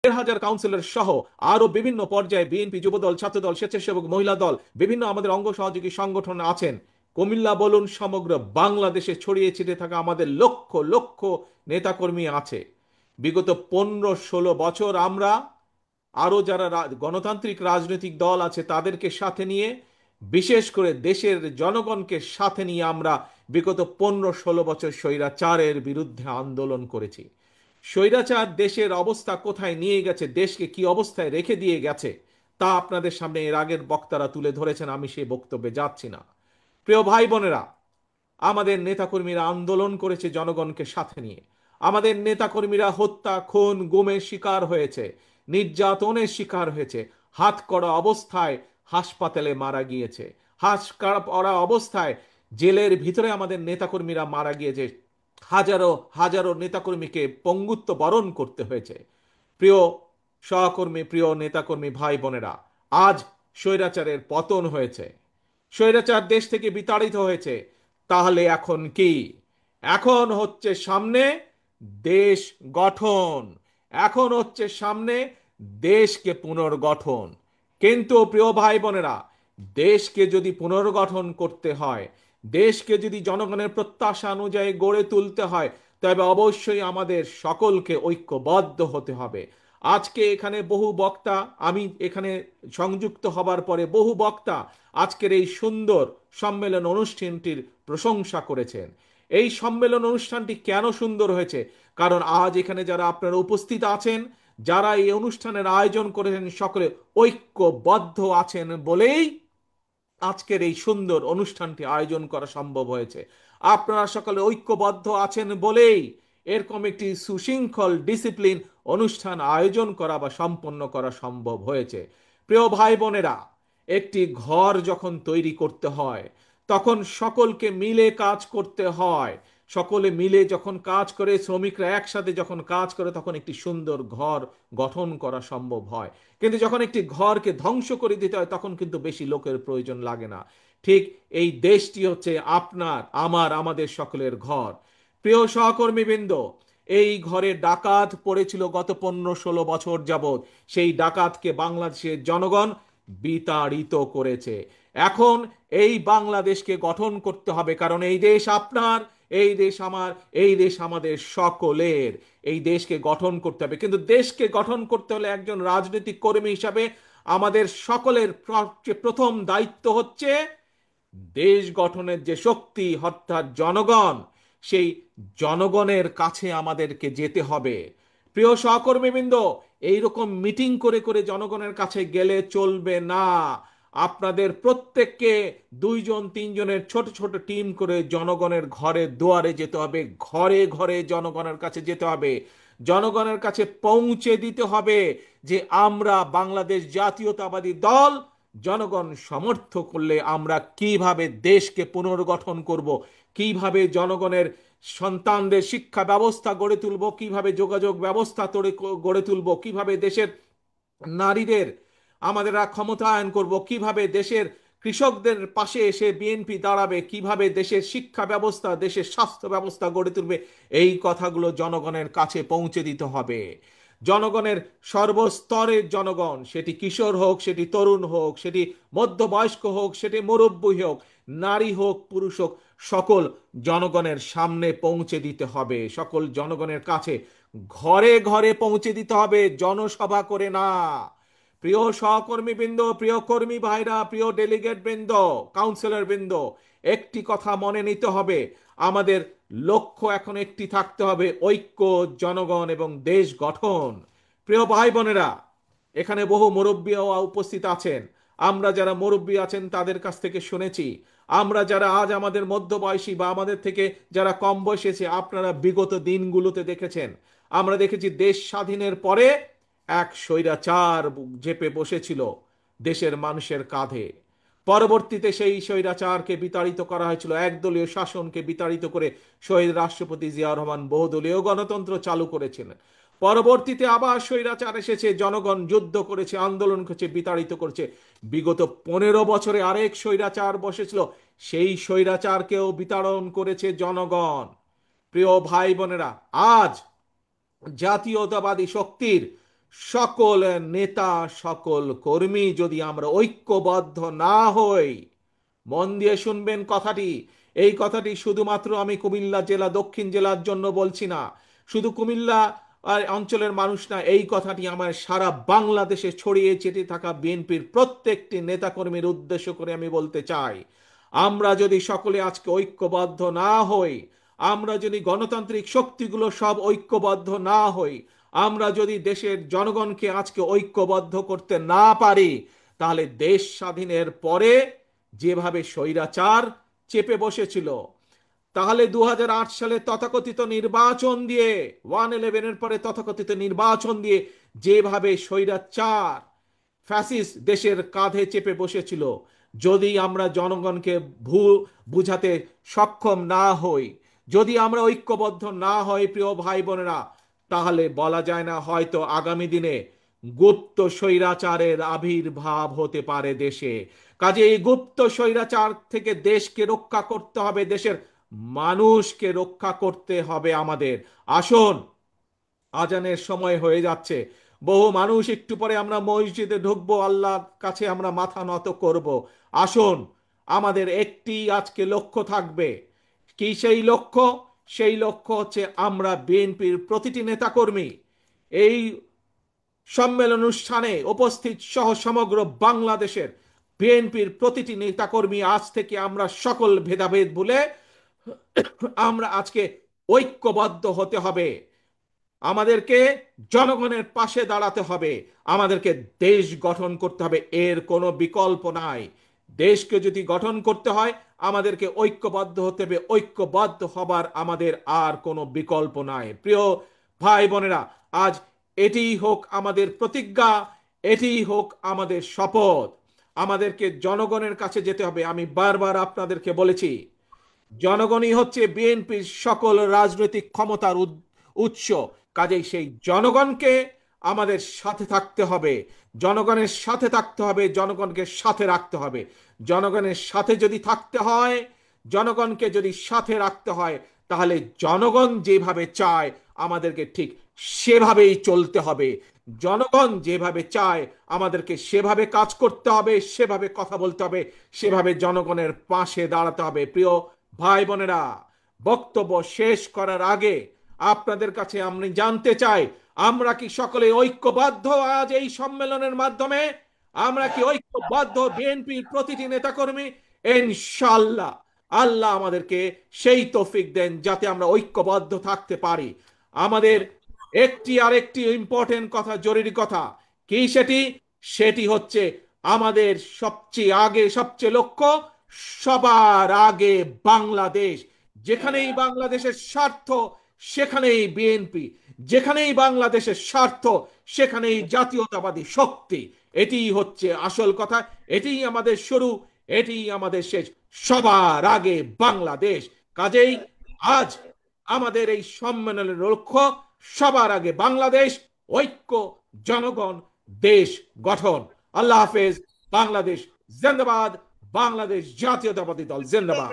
1,500 councillor সহ আরো বিভিন্ন পর্যায়ে বিএনপি, যুবদল, ছাত্রদল, স্বেচ্ছাসেবক, মহিলা দল, বিভিন্ন আমাদের অঙ্গ সহযোগী সংগঠন আছেন। কুমিল্লা বলুন, সমগ্র বাংলাদেশে ছড়িয়ে ছিটিয়ে থাকা আমাদের লক্ষ লক্ষ নেতাকর্মী আছে। বিগত 15-16 বছর আমরা আরো যারা গণতান্ত্রিক রাজনৈতিক দল আছে তাদেরকে সাথে নিয়ে, বিশেষ করে দেশের জনগণকে সাথে নিয়ে আমরা বিগত 15-16 বছর স্বৈরাচারের বিরুদ্ধে আন্দোলন করেছি। স্বৈরাচার দেশের অবস্থা কোথায় নিয়ে গেছে, দেশকে কি অবস্থায় রেখে দিয়ে গেছে, তা আপনাদের সামনে এর আগের বক্তারা তুলে ধরেছেন, আমি সেই বক্তব্যে যাচ্ছি না। প্রিয় ভাই বোনেরা, আমাদের নেতাকর্মীরা আন্দোলন করেছে জনগণকে সাথে নিয়ে। আমাদের নেতাকর্মীরা হত্যা, খুন, গুমের শিকার হয়েছে, নির্যাতনের শিকার হয়েছে, হাত করা অবস্থায় হাসপাতালে মারা গিয়েছে, হাত করা অবস্থায় জেলের ভিতরে আমাদের নেতাকর্মীরা মারা গিয়েছে। হাজারো হাজারো নেতাকর্মীকে পঙ্গুত্ব বরণ করতে হয়েছে। প্রিয় সহকর্মী, প্রিয় নেতাকর্মী ভাই বোনেরা, আজ স্বৈরাচারের পতন হয়েছে, স্বৈরাচার দেশ থেকে বিতাড়িত হয়েছে। তাহলে এখন কি? এখন হচ্ছে সামনে দেশ গঠন, এখন হচ্ছে সামনে দেশকে পুনর্গঠন। কিন্তু প্রিয় ভাই বোনেরা, দেশকে যদি পুনর্গঠন করতে হয়, দেশকে যদি জনগণের প্রত্যাশা অনুযায়ী গড়ে তুলতে হয়, তবে অবশ্যই আমাদের সকলকে ঐক্যবদ্ধ হতে হবে। আজকে এখানে বহু বক্তা, আমি এখানে সংযুক্ত হবার পরে বহু বক্তা আজকের এই সুন্দর সম্মেলন অনুষ্ঠানটির প্রশংসা করেছেন। এই সম্মেলন অনুষ্ঠানটি কেন সুন্দর হয়েছে? কারণ আজ এখানে যারা আপনারা উপস্থিত আছেন, যারা এই অনুষ্ঠানের আয়োজন করেছেন, সকলে ঐক্যবদ্ধ আছেন বলেই আজকের এই সুন্দর অনুষ্ঠানটি আয়োজন করা সম্ভব হয়েছে। আপনারা সকলে ঐক্যবদ্ধ আছেন বলেই এরকম একটি সুশৃঙ্খল ডিসিপ্লিন অনুষ্ঠান আয়োজন করা বা সম্পন্ন করা সম্ভব হয়েছে। প্রিয় ভাই বোনেরা, একটি ঘর যখন তৈরি করতে হয় তখন সকলকে মিলে কাজ করতে হয়। সকলে মিলে যখন কাজ করে, শ্রমিকরা একসাথে যখন কাজ করে, তখন একটি সুন্দর ঘর গঠন করা সম্ভব হয়। কিন্তু যখন একটি ঘরকে ধ্বংস করে দিতে হয় তখন কিন্তু বেশি লোকের প্রয়োজন লাগে না। ঠিক এই দেশটি হচ্ছে আপনার, আমার, আমাদের সকলের ঘর। প্রিয় সহকর্মীবৃন্দ, এই ঘরে ডাকাত পড়েছিল গত 15-16 বছর যাবৎ। সেই ডাকাতকে বাংলাদেশের জনগণ বিতাড়িত করেছে। এখন এই বাংলাদেশকে গঠন করতে হবে, কারণ এই দেশ আপনার, এই দেশ আমার, এই দেশ আমাদের সকলের। এই দেশকে গঠন করতে হবে, কিন্তু দেশকে গঠন করতে হলে একজন রাজনৈতিক কর্মী হিসাবে আমাদের সকলের প্রথম দায়িত্ব হচ্ছে দেশ গঠনের যে শক্তি অর্থাৎ জনগণ, সেই জনগণের কাছে আমাদেরকে যেতে হবে। প্রিয় সহকর্মীবৃন্দ, এইরকম মিটিং করে করে জনগণের কাছে গেলে চলবে না। আপনাদের প্রত্যেককে 2-3 জনের ছোট ছোট টিম করে জনগণের ঘরে দুয়ারে যেতে হবে, ঘরে ঘরে জনগণের কাছে যেতে হবে, জনগণের কাছে পৌঁছে দিতে হবে যে আমরা বাংলাদেশ জাতীয়তাবাদী দল, জনগণ সমর্থ করলে আমরা কিভাবে দেশকে পুনর্গঠন করব, কিভাবে জনগণের সন্তানদের শিক্ষা ব্যবস্থা গড়ে তুলব, কিভাবে যোগাযোগ ব্যবস্থা গড়ে তুলব, কিভাবে দেশের নারীদের আমাদের ক্ষমতায়ন করব, কিভাবে দেশের কৃষকদের পাশে এসে বিএনপি দাঁড়াবে, কিভাবে দেশের শিক্ষা ব্যবস্থা, দেশের স্বাস্থ্য ব্যবস্থা গড়ে তুলবে, এই কথাগুলো জনগণের কাছে পৌঁছে দিতে হবে। জনগণের সর্বস্তরের জনগণ, সেটি কিশোর হোক, সেটি তরুণ হোক, সেটি মধ্যবয়স্ক হোক, সেটি মুরব্বী হোক, নারী হোক, পুরুষ হোক, সকল জনগণের সামনে পৌঁছে দিতে হবে, সকল জনগণের কাছে ঘরে ঘরে পৌঁছে দিতে হবে, জনসভা করে না। প্রিয় সহকর্মী বৃন্দ, প্রিয় কর্মী ভাইরা, প্রিয় ডেলিগেট বৃন্দ, কাউন্সিলর বৃন্দ, একটি কথা মনে নিতে হবে, আমাদের লক্ষ্য এখন একটি থাকতে হবে, ঐক্য, জনগণ এবং দেশ গঠন। প্রিয় ভাই বোনেরা, এখানে বহু মুরব্বীও উপস্থিত আছেন। আমরা যারা মুরব্বী আছেন তাদের কাছ থেকে শুনেছি, আমরা যারা আজ আমাদের মধ্যবয়সী বা আমাদের থেকে যারা কম বয়সী আছে, আপনারা বিগত দিনগুলোতে দেখেছেন, আমরা দেখেছি দেশ স্বাধীনের পরে এক স্বৈরাচার চেপে বসেছিল দেশের মানুষের কাঁধে। পরবর্তীতে সেই স্বৈরাচারকে বিতাড়িত করা হয়েছিল, একদলীয় শাসনকে বিতাড়িত করে শহীদ রাষ্ট্রপতি জিয়াউর রহমান বহুদলীয় গণতন্ত্র চালু করেছিলেন। পরবর্তীতে আবার স্বৈরাচার এসেছে, জনগণ যুদ্ধ করেছে, আন্দোলন করেছে, বিতাড়িত করেছে। বিগত 15 বছরে আরেক স্বৈরাচার বসেছিল, সেই স্বৈরাচারকেও বিতাড়ন করেছে জনগণ। প্রিয় ভাই বোনেরা, আজ জাতীয়তাবাদী শক্তির সকল নেতা, সকল কর্মী যদি আমরা ঐক্যবদ্ধ না হই, মন দিয়ে শুনবেন কথাটি, এই কথাটি শুধুমাত্র আমি কুমিল্লা জেলা, দক্ষিণ জেলার জন্য বলছি না, শুধু কুমিল্লা অঞ্চলের মানুষ না, এই কথাটি আমার সারা বাংলাদেশে ছড়িয়ে ছিটিয়ে থাকা বিএনপির প্রত্যেকটি নেতাকর্মীর উদ্দেশ্য করে আমি বলতে চাই, আমরা যদি সকলে আজকে ঐক্যবদ্ধ না হই, আমরা যদি গণতান্ত্রিক শক্তিগুলো সব ঐক্যবদ্ধ না হই, আমরা যদি দেশের জনগণকে আজকে ঐক্যবদ্ধ করতে না পারি, তাহলে দেশ স্বাধীনের পরে যেভাবে স্বৈরাচার চেপে বসেছিল, তাহলে 2008 সালে তথাকথিত নির্বাচন দিয়ে, 1/11-এর পরে তথাকথিত নির্বাচন দিয়ে যেভাবে স্বৈরাচার ফ্যাসিস্ট দেশের কাঁধে চেপে বসেছিল, যদি আমরা জনগণকে বুঝাতে সক্ষম না হই, যদি আমরা ঐক্যবদ্ধ না হই প্রিয় ভাই বোনেরা, তাহলে বলা যায় না, হয়তো আগামী দিনে গুপ্ত স্বৈরাচারের আবির্ভাব হতে পারে দেশে। কাজে এই গুপ্ত স্বৈরাচার থেকে দেশকে রক্ষা করতে হবে, দেশের মানুষকে রক্ষা করতে হবে আমাদের। আসুন, আজানের সময় হয়ে যাচ্ছে, বহু মানুষ, একটু পরে আমরা মসজিদে ঢুকবো, আল্লাহর কাছে আমরা মাথা নত করব। আসুন, আমাদের একটি আজকে লক্ষ্য থাকবে। কি সেই লক্ষ্য? সেই লক্ষ্য হচ্ছে আমরা বিএনপির প্রতিটি নেতাকর্মী এই সম্মেলন অনুষ্ঠানে উপস্থিত সহ সমগ্র বাংলাদেশের বিএনপির প্রতিটি নেতাকর্মী, আজ থেকে আমরা সকল ভেদাভেদ ভুলে আমরা আজকে ঐক্যবদ্ধ হতে হবে। আমাদেরকে জনগণের পাশে দাঁড়াতে হবে, আমাদেরকে দেশ গঠন করতে হবে, এর কোনো বিকল্প নাই। দেশকে যদি গঠন করতে হয়, আমাদেরকে ঐক্যবদ্ধ হতে হবে, ঐক্যবদ্ধ হবার আমাদের আর কোনো বিকল্প নাই। প্রিয় ভাই বোনেরা, আজ এটিই হোক আমাদের প্রতিজ্ঞা, এটিই হোক আমাদের শপথ। আমাদেরকে জনগণের কাছে যেতে হবে। আমি বারবার আপনাদেরকে বলেছি, জনগণই হচ্ছে বিএনপির সকল রাজনৈতিক ক্ষমতার উৎস। কাজেই সেই জনগণকে আমাদের সাথে থাকতে হবে, জনগণের সাথে থাকতে হবে, জনগণকে সাথে রাখতে হবে। জনগণের সাথে যদি থাকতে হয়, জনগণকে যদি সাথে রাখতে হয়, তাহলে জনগণ যেভাবে চায় আমাদেরকে ঠিক সেভাবেই চলতে হবে। জনগণ যেভাবে চায় আমাদেরকে সেভাবে কাজ করতে হবে, সেভাবে কথা বলতে হবে, সেভাবে জনগণের পাশে দাঁড়াতে হবে। প্রিয় ভাই বোনেরা, বক্তব্য শেষ করার আগে আপনাদের কাছে আমি জানতে চাই, আমরা কি সকলে ঐক্যবদ্ধ আজ এই সম্মেলনের মাধ্যমে? আমরা কি ঐক্যবদ্ধ বিএনপির প্রতিটি নেতাকর্মী? ইনশাআল্লাহ আল্লাহ আমাদেরকে সেই তৌফিক দেন যাতে আমরা ঐক্যবদ্ধ থাকতে পারি। আমাদের একটি আরেকটি ইম্পর্টেন্ট কথা, জরুরি কথা, কি সেটি? সেটি হচ্ছে আমাদের সবচেয়ে আগে, সবচেয়ে লক্ষ্য, সবার আগে বাংলাদেশ। যেখানেই বাংলাদেশের স্বার্থ সেখানেই বিএনপি, যেখানেই বাংলাদেশের স্বার্থ সেখানেই জাতীয়তাবাদী শক্তি। এটিই হচ্ছে আসল কথা, এটিই আমাদের শুরু, এটিই আমাদের শেষ। সবার আগে বাংলাদেশ। কাজেই আজ আমাদের এই সম্মেলনের লক্ষ্য সবার আগে বাংলাদেশ, ঐক্য, জনগণ, দেশ গঠন। আল্লাহ হাফেজ। বাংলাদেশ জিন্দাবাদ। বাংলাদেশ জাতীয়তাবাদী দল জিন্দাবাদ।